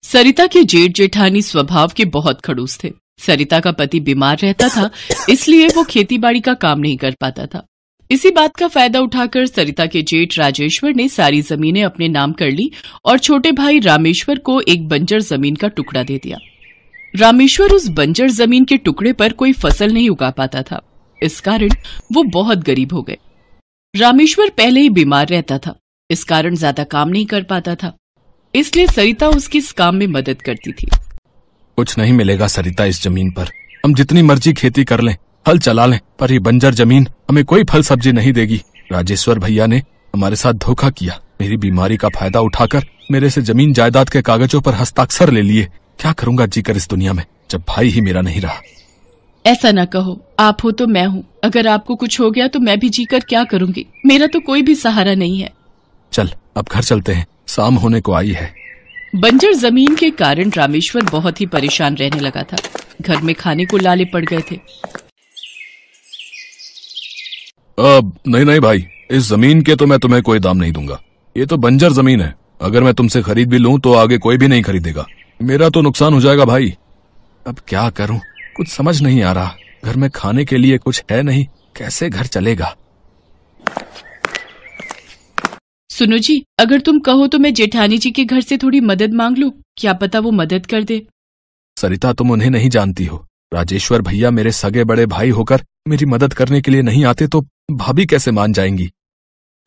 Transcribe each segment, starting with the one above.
सरिता के जेठ जेठानी स्वभाव के बहुत खड़ूस थे। सरिता का पति बीमार रहता था, इसलिए वो खेतीबाड़ी का काम नहीं कर पाता था। इसी बात का फायदा उठाकर सरिता के जेठ राजेश्वर ने सारी जमीनें अपने नाम कर ली और छोटे भाई रामेश्वर को एक बंजर जमीन का टुकड़ा दे दिया। रामेश्वर उस बंजर जमीन के टुकड़े पर कोई फसल नहीं उगा पाता था, इस कारण वो बहुत गरीब हो गए। रामेश्वर पहले ही बीमार रहता था, इस कारण ज्यादा काम नहीं कर पाता था, इसलिए सरिता उसकी इस काम में मदद करती थी। कुछ नहीं मिलेगा सरिता इस जमीन पर। हम जितनी मर्जी खेती कर लें, हल चला लें, पर ये बंजर जमीन हमें कोई फल सब्जी नहीं देगी। राजेश्वर भैया ने हमारे साथ धोखा किया। मेरी बीमारी का फायदा उठाकर मेरे से जमीन जायदाद के कागजों पर हस्ताक्षर ले लिए। क्या करूंगा जीकर इस दुनिया में, जब भाई ही मेरा नहीं रहा। ऐसा ना कहो, आप हो तो मैं हूँ। अगर आपको कुछ हो गया तो मैं भी जीकर क्या करूंगी? मेरा तो कोई भी सहारा नहीं है। चल अब घर चलते हैं, शाम होने को आई है। बंजर जमीन के कारण रामेश्वर बहुत ही परेशान रहने लगा था। घर में खाने को लाले पड़ गए थे। नहीं भाई, इस जमीन के तो मैं तुम्हें कोई दाम नहीं दूंगा। ये तो बंजर जमीन है, अगर मैं तुमसे खरीद भी लूं तो आगे कोई भी नहीं खरीदेगा। मेरा तो नुकसान हो जाएगा भाई। अब क्या करूं, कुछ समझ नहीं आ रहा। घर में खाने के लिए कुछ है नहीं, कैसे घर चलेगा। सुनो जी, अगर तुम कहो तो मैं जेठानी जी के घर से थोड़ी मदद मांग लूं, क्या पता वो मदद कर दे। सरिता, तुम उन्हें नहीं जानती हो। राजेश्वर भैया मेरे सगे बड़े भाई होकर मेरी मदद करने के लिए नहीं आते तो भाभी कैसे मान जाएंगी।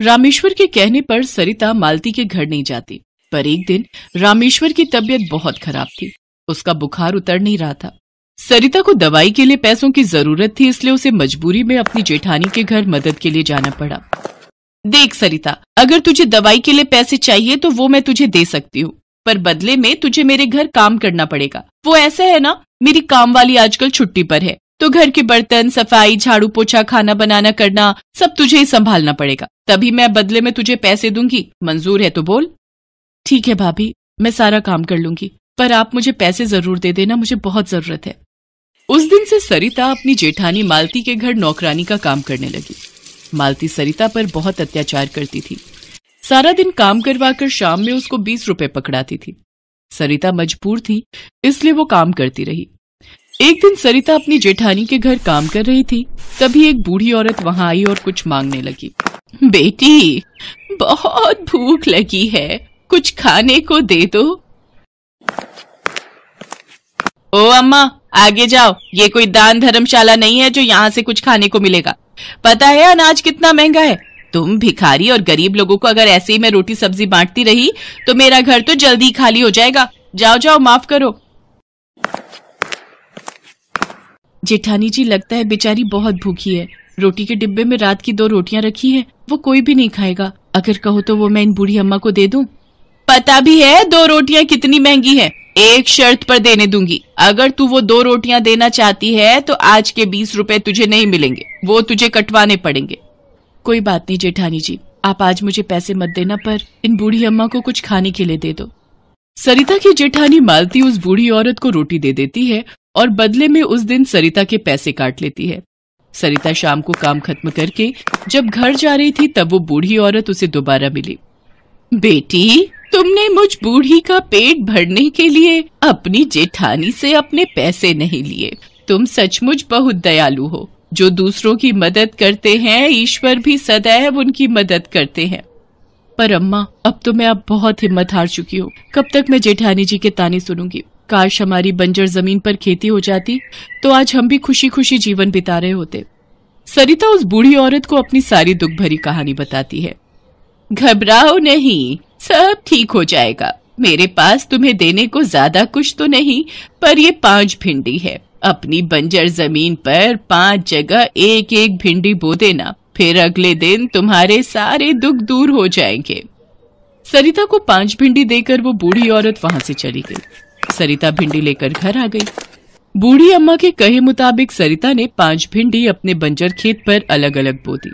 रामेश्वर के कहने पर सरिता मालती के घर नहीं जाती, पर एक दिन रामेश्वर की तबीयत बहुत खराब थी। उसका बुखार उतर नहीं रहा था। सरिता को दवाई के लिए पैसों की जरूरत थी, इसलिए उसे मजबूरी में अपनी जेठानी के घर मदद के लिए जाना पड़ा। देख सरिता, अगर तुझे दवाई के लिए पैसे चाहिए तो वो मैं तुझे दे सकती हूँ, पर बदले में तुझे मेरे घर काम करना पड़ेगा। वो ऐसा है ना, मेरी काम वाली आजकल छुट्टी पर है, तो घर के बर्तन, सफाई, झाड़ू पोछा, खाना बनाना करना सब तुझे ही संभालना पड़ेगा। तभी मैं बदले में तुझे पैसे दूंगी। मंजूर है तो बोल। ठीक है भाभी, मैं सारा काम कर लूंगी, पर आप मुझे पैसे जरूर दे देना, मुझे बहुत जरूरत है। उस दिन से सरिता अपनी जेठानी मालती के घर नौकरानी का काम करने लगी। मालती सरिता पर बहुत अत्याचार करती थी। सारा दिन काम करवाकर शाम में उसको 20 रुपए पकड़ाती थी। सरिता मजबूर थी, इसलिए वो काम करती रही। एक दिन सरिता अपनी जेठानी के घर काम कर रही थी, तभी एक बूढ़ी औरत वहां आई और कुछ मांगने लगी। बेटी, बहुत भूख लगी है, कुछ खाने को दे दो। ओ अम्मा, आगे जाओ, ये कोई दान धर्मशाला नहीं है जो यहाँ से कुछ खाने को मिलेगा। पता है अनाज कितना महंगा है। तुम भिखारी और गरीब लोगों को अगर ऐसे ही मैं रोटी सब्जी बांटती रही तो मेरा घर तो जल्दी खाली हो जाएगा। जाओ जाओ, माफ करो। जेठानी जी, लगता है बेचारी बहुत भूखी है। रोटी के डिब्बे में रात की 2 रोटियां रखी है, वो कोई भी नहीं खाएगा। अगर कहो तो वो मैं इन बूढ़ी अम्मा को दे दूं। पता भी है 2 रोटियां कितनी महंगी है। एक शर्त पर देने दूंगी, अगर तू वो 2 रोटियां देना चाहती है तो आज के 20 रुपए तुझे नहीं मिलेंगे, वो तुझे कटवाने पड़ेंगे। कोई बात नहीं जेठानी जी, आप आज मुझे पैसे मत देना, पर इन बूढ़ी अम्मा को कुछ खाने के लिए दे दो। सरिता की जेठानी मालती उस बूढ़ी औरत को रोटी दे देती है और बदले में उस दिन सरिता के पैसे काट लेती है। सरिता शाम को काम खत्म करके जब घर जा रही थी तब वो बूढ़ी औरत उसे दोबारा मिली। बेटी, तुमने मुझ बूढ़ी का पेट भरने के लिए अपनी जेठानी से अपने पैसे नहीं लिए। तुम सचमुच बहुत दयालु हो। जो दूसरों की मदद करते हैं, ईश्वर भी सदैव उनकी मदद करते हैं। पर अम्मा, अब तो मैं बहुत हिम्मत हार चुकी हूँ। कब तक मैं जेठानी जी के ताने सुनूंगी? काश हमारी बंजर जमीन पर खेती हो जाती तो आज हम भी खुशी खुशी जीवन बिता रहे होते। सरिता उस बूढ़ी औरत को अपनी सारी दुख भरी कहानी बताती है। घबराओ नहीं, सब ठीक हो जाएगा। मेरे पास तुम्हें देने को ज्यादा कुछ तो नहीं, पर ये 5 भिंडी है। अपनी बंजर जमीन पर 5 जगह एक एक भिंडी बो देना, फिर अगले दिन तुम्हारे सारे दुख दूर हो जाएंगे। सरिता को 5 भिंडी देकर वो बूढ़ी औरत वहां से चली गई। सरिता भिंडी लेकर घर आ गई। बूढ़ी अम्मा के कहे मुताबिक सरिता ने 5 भिंडी अपने बंजर खेत पर अलग अलग बो दी।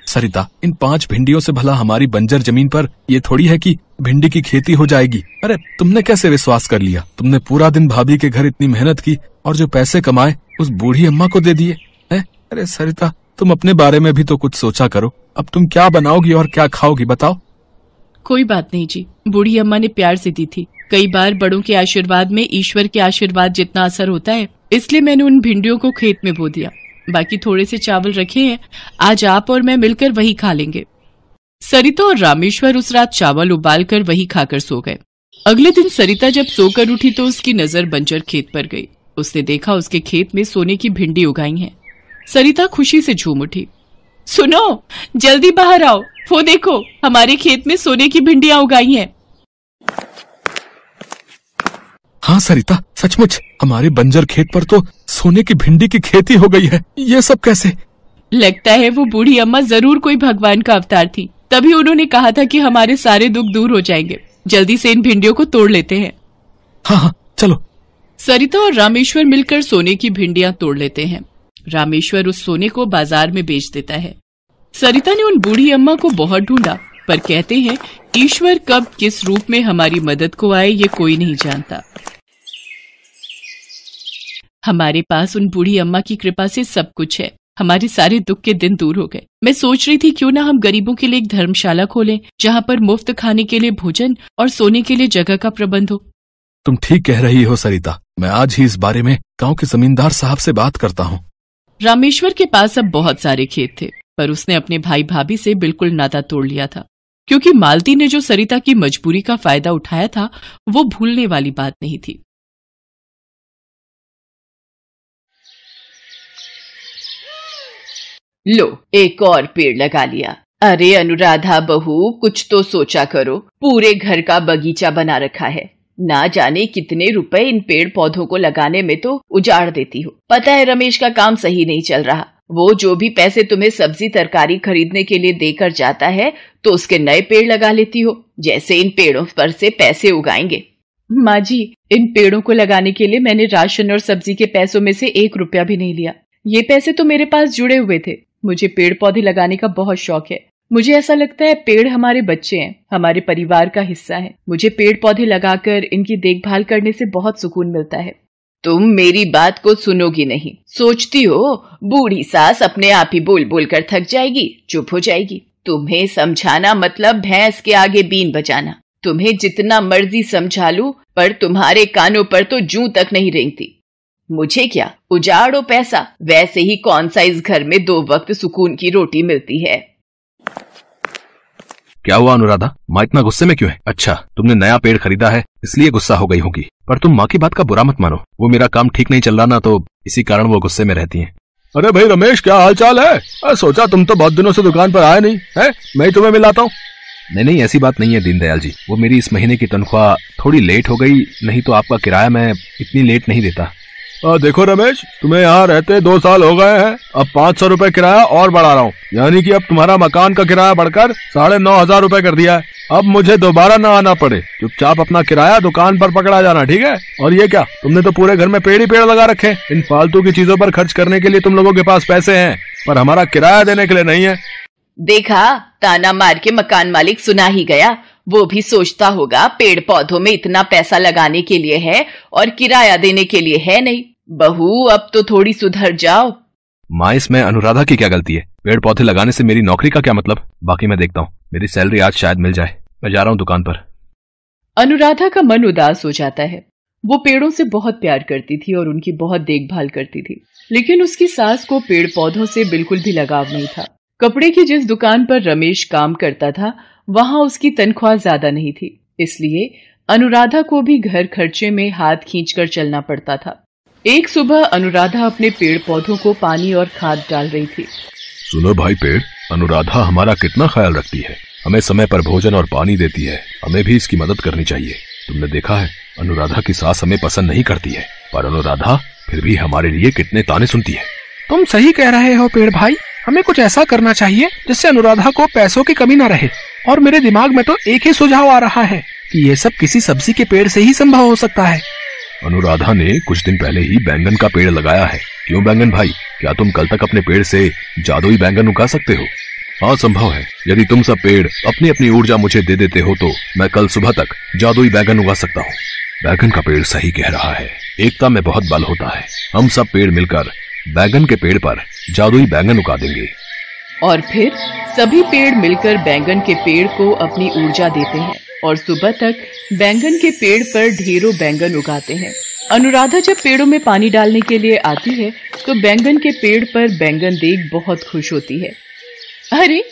सरिता, इन 5 भिंडियों से भला हमारी बंजर जमीन पर ये थोड़ी है कि भिंडी की खेती हो जाएगी। अरे तुमने कैसे विश्वास कर लिया? तुमने पूरा दिन भाभी के घर इतनी मेहनत की और जो पैसे कमाए उस बूढ़ी अम्मा को दे दिए हैं? अरे सरिता, तुम अपने बारे में भी तो कुछ सोचा करो। अब तुम क्या बनाओगी और क्या खाओगी, बताओ। कोई बात नहीं जी, बूढ़ी अम्मा ने प्यार से दी थी, कई बार बड़ों के आशीर्वाद में ईश्वर के आशीर्वाद जितना असर होता है, इसलिए मैंने उन भिंडियों को खेत में बो दिया। बाकी थोड़े से चावल रखे हैं, आज आप और मैं मिलकर वही खा लेंगे। सरिता और रामेश्वर उस रात चावल उबालकर वही खाकर सो गए। अगले दिन सरिता जब सोकर उठी तो उसकी नजर बंजर खेत पर गई। उसने देखा उसके खेत में सोने की भिंडी उगाई है। सरिता खुशी से झूम उठी। सुनो, जल्दी बाहर आओ, वो देखो हमारे खेत में सोने की भिंडियां उगाई हैं। हाँ सरिता, सचमुच हमारे बंजर खेत पर तो सोने की भिंडी की खेती हो गई है। ये सब कैसे? लगता है वो बूढ़ी अम्मा जरूर कोई भगवान का अवतार थी, तभी उन्होंने कहा था कि हमारे सारे दुख दूर हो जाएंगे। जल्दी से इन भिंडियों को तोड़ लेते हैं। हाँ, चलो। सरिता और रामेश्वर मिलकर सोने की भिंडियां तोड़ लेते हैं। रामेश्वर उस सोने को बाजार में बेच देता है। सरिता ने उन बूढ़ी अम्मा को बहुत ढूंढा, पर कहते हैं ईश्वर कब किस रूप में हमारी मदद को आए ये कोई नहीं जानता। हमारे पास उन बूढ़ी अम्मा की कृपा से सब कुछ है। हमारे सारे दुख के दिन दूर हो गए। मैं सोच रही थी क्यों ना हम गरीबों के लिए एक धर्मशाला खोलें, जहाँ पर मुफ्त खाने के लिए भोजन और सोने के लिए जगह का प्रबंध हो। तुम ठीक कह रही हो सरिता, मैं आज ही इस बारे में गांव के जमींदार साहब से बात करता हूँ। रामेश्वर के पास अब बहुत सारे खेत थे, पर उसने अपने भाई भाभी से बिल्कुल नाता तोड़ लिया था, क्योंकि मालती ने जो सरिता की मजबूरी का फायदा उठाया था वो भूलने वाली बात नहीं थी। लो, एक और पेड़ लगा लिया। अरे अनुराधा बहू, कुछ तो सोचा करो। पूरे घर का बगीचा बना रखा है, ना जाने कितने रुपए इन पेड़ पौधों को लगाने में तो उजाड़ देती हो। पता है रमेश का काम सही नहीं चल रहा। वो जो भी पैसे तुम्हें सब्जी तरकारी खरीदने के लिए देकर जाता है तो उसके नए पेड़ लगा लेती हो, जैसे इन पेड़ों पर से पैसे उगाएंगे। माँ जी, इन पेड़ों को लगाने के लिए मैंने राशन और सब्जी के पैसों में से 1 रुपया भी नहीं लिया। ये पैसे तो मेरे पास जुड़े हुए थे। मुझे पेड़ पौधे लगाने का बहुत शौक है। मुझे ऐसा लगता है पेड़ हमारे बच्चे हैं, हमारे परिवार का हिस्सा है। मुझे पेड़ पौधे लगाकर इनकी देखभाल करने से बहुत सुकून मिलता है। तुम मेरी बात को सुनोगी नहीं। सोचती हो बूढ़ी सास अपने आप ही बोल बोल कर थक जाएगी, चुप हो जाएगी। तुम्हें समझाना मतलब भैंस के आगे बीन बजाना। तुम्हें जितना मर्जी समझा लूं, पर तुम्हारे कानों पर तो जूं तक नहीं रेंगती। मुझे क्या, उजाड़ो पैसा, वैसे ही कौन सा इस घर में 2 वक्त सुकून की रोटी मिलती है। क्या हुआ अनुराधा, माँ इतना गुस्से में क्यों है? अच्छा, तुमने नया पेड़ खरीदा है इसलिए गुस्सा हो गई होगी, पर तुम माँ की बात का बुरा मत मानो। वो मेरा काम ठीक नहीं चल रहा ना, तो इसी कारण वो गुस्से में रहती हैं। अरे भाई रमेश, क्या हाल चाल है? सोचा तुम तो बहुत दिनों से दुकान पर आए नहीं है, मैं ही तुम्हें मिलाता हूँ। नहीं, ऐसी बात नहीं है दीनदयाल जी। वो मेरी इस महीने की तनख्वाह थोड़ी लेट हो गई, नहीं तो आपका किराया मैं इतनी लेट नहीं देता। देखो रमेश, तुम्हें यहाँ रहते 2 साल हो गए हैं। अब 500 रुपए किराया और बढ़ा रहा हूँ, यानी कि अब तुम्हारा मकान का किराया बढ़कर 9,500 रुपए कर दिया है। अब मुझे दोबारा ना आना पड़े। चुपचाप अपना किराया दुकान पर पकड़ा जाना, ठीक है? और ये क्या, तुमने तो पूरे घर में पेड़ ही पेड़ लगा रखे। इन फालतू की चीजों पर खर्च करने के लिए तुम लोगों के पास पैसे हैं, पर हमारा किराया देने के लिए नहीं है। देखा, ताना मार के मकान मालिक सुना ही गया। वो भी सोचता होगा पेड़ पौधों में इतना पैसा लगाने के लिए है और किराया देने के लिए है नहीं। बहू, अब तो थोड़ी सुधर जाओ। माँ, इसमें अनुराधा की क्या गलती है? पेड़ पौधे लगाने से मेरी नौकरी का क्या मतलब? बाकी मैं देखता हूँ, मेरी सैलरी आज शायद मिल जाए। मैं जा रहा हूँ दुकान पर। अनुराधा का मन उदास हो जाता है। वो पेड़ों से बहुत प्यार करती थी और उनकी बहुत देखभाल करती थी, लेकिन उसकी सास को पेड़ पौधों से बिल्कुल भी लगाव नहीं था। कपड़े की जिस दुकान पर रमेश काम करता था वहां उसकी तनख्वाह ज्यादा नहीं थी, इसलिए अनुराधा को भी घर खर्चे में हाथ खींचकर चलना पड़ता था। एक सुबह अनुराधा अपने पेड़ पौधों को पानी और खाद डाल रही थी। सुनो भाई पेड़, अनुराधा हमारा कितना ख्याल रखती है, हमें समय पर भोजन और पानी देती है। हमें भी इसकी मदद करनी चाहिए। तुमने देखा है, अनुराधा की सास हमें पसंद नहीं करती है, पर अनुराधा फिर भी हमारे लिए कितने ताने सुनती है। तुम सही कह रहे हो पेड़ भाई, हमें कुछ ऐसा करना चाहिए जिससे अनुराधा को पैसों की कमी न रहे। और मेरे दिमाग में तो एक ही सुझाव आ रहा है कि ये सब किसी सब्जी के पेड़ से ही संभव हो सकता है। अनुराधा ने कुछ दिन पहले ही बैंगन का पेड़ लगाया है। क्यों बैंगन भाई, क्या तुम कल तक अपने पेड़ से जादुई बैंगन उगा सकते हो? हाँ, संभव है। यदि तुम सब पेड़ अपनी अपनी ऊर्जा मुझे दे देते हो तो मैं कल सुबह तक जादुई बैंगन उगा सकता हूँ। बैंगन का पेड़ सही कह रहा है, एकता में बहुत बल होता है। हम सब पेड़ मिलकर बैंगन के पेड़ पर जादुई बैंगन उगा देंगे। और फिर सभी पेड़ मिलकर बैंगन के पेड़ को अपनी ऊर्जा देते हैं और सुबह तक बैंगन के पेड़ पर ढेरों बैंगन उगाते हैं। अनुराधा जब पेड़ों में पानी डालने के लिए आती है तो बैंगन के पेड़ पर बैंगन देख बहुत खुश होती है। अरे,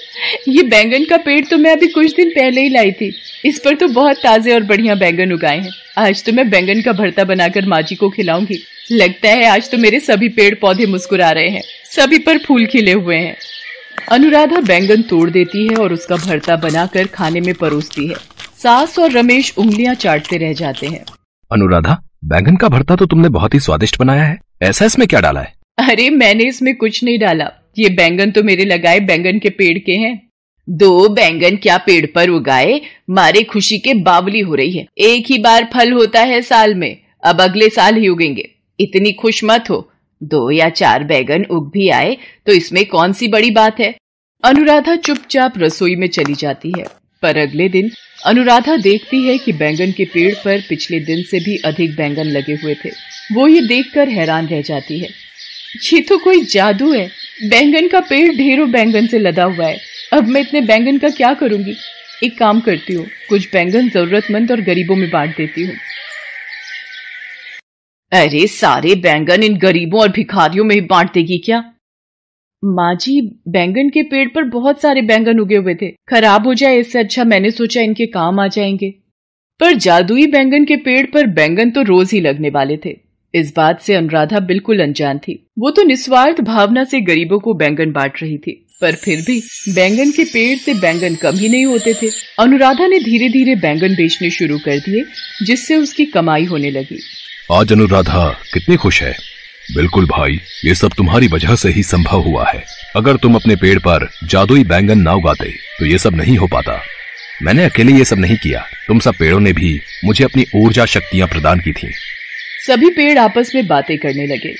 ये बैंगन का पेड़ तो मैं अभी कुछ दिन पहले ही लाई थी। इस पर तो बहुत ताजे और बढ़िया बैंगन उगाए हैं। आज तो मैं बैंगन का भरता बनाकर माँ जी को खिलाऊंगी। लगता है आज तो मेरे सभी पेड़ पौधे मुस्कुरा रहे हैं, सभी पर फूल खिले हुए हैं। अनुराधा बैंगन तोड़ देती है और उसका भरता बनाकर खाने में परोसती है। सास और रमेश उंगलियां चाटते रह जाते हैं। अनुराधा, बैंगन का भरता तो तुमने बहुत ही स्वादिष्ट बनाया है। ऐसा इसमें क्या डाला है? अरे, मैंने इसमें कुछ नहीं डाला। ये बैंगन तो मेरे लगाए बैंगन के पेड़ के हैं। 2 बैंगन क्या पेड़ पर उगाए, मारे खुशी के बावली हो रही है। एक ही बार फल होता है साल में, अब अगले साल ही उगेंगे। इतनी खुश मत हो। 2 या 4 बैंगन उग भी आए तो इसमें कौन सी बड़ी बात है। अनुराधा चुपचाप रसोई में चली जाती है। पर अगले दिन अनुराधा देखती है कि बैंगन के पेड़ पर पिछले दिन से भी अधिक बैंगन लगे हुए थे। वो ये देखकर हैरान रह जाती है। ये तो कोई जादू है। बैंगन का पेड़ ढेरों बैंगन से लदा हुआ है। अब मैं इतने बैंगन का क्या करूंगी। एक काम करती हूँ, कुछ बैंगन जरूरतमंद और गरीबों में बांट देती हूँ। अरे, सारे बैंगन इन गरीबों और भिखारियों में ही बांट देगी क्या? माँ जी, बैंगन के पेड़ पर बहुत सारे बैंगन उगे हुए थे। खराब हो जाए इससे अच्छा मैंने सोचा इनके काम आ जाएंगे। पर जादुई बैंगन के पेड़ पर बैंगन तो रोज ही लगने वाले थे। इस बात से अनुराधा बिल्कुल अनजान थी। वो तो निस्वार्थ भावना से गरीबों को बैंगन बांट रही थी। पर फिर भी बैंगन के पेड़ से बैंगन कम ही नहीं होते थे। अनुराधा ने धीरे धीरे बैंगन बेचने शुरू कर दिए, जिससे उसकी कमाई होने लगी। आज अनुराधा कितनी खुश है। बिल्कुल भाई, ये सब तुम्हारी वजह से ही संभव हुआ है। अगर तुम अपने पेड़ पर जादुई बैंगन ना उगाते तो ये सब नहीं हो पाता। मैंने अकेले ये सब नहीं किया, तुम सब पेड़ों ने भी मुझे अपनी ऊर्जा शक्तियां प्रदान की थी। सभी पेड़ आपस में बातें करने लगे।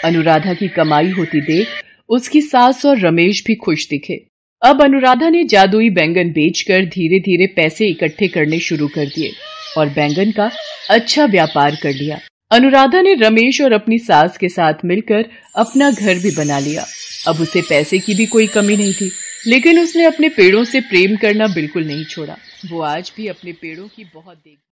अनुराधा की कमाई होती देख उसकी सास और रमेश भी खुश दिखे। अब अनुराधा ने जादुई बैंगन बेचकर धीरे धीरे पैसे इकट्ठे करने शुरू कर दिए और बैंगन का अच्छा व्यापार कर लिया। अनुराधा ने रमेश और अपनी सास के साथ मिलकर अपना घर भी बना लिया। अब उसे पैसे की भी कोई कमी नहीं थी, लेकिन उसने अपने पेड़ों से प्रेम करना बिल्कुल नहीं छोड़ा। वो आज भी अपने पेड़ों की बहुत देख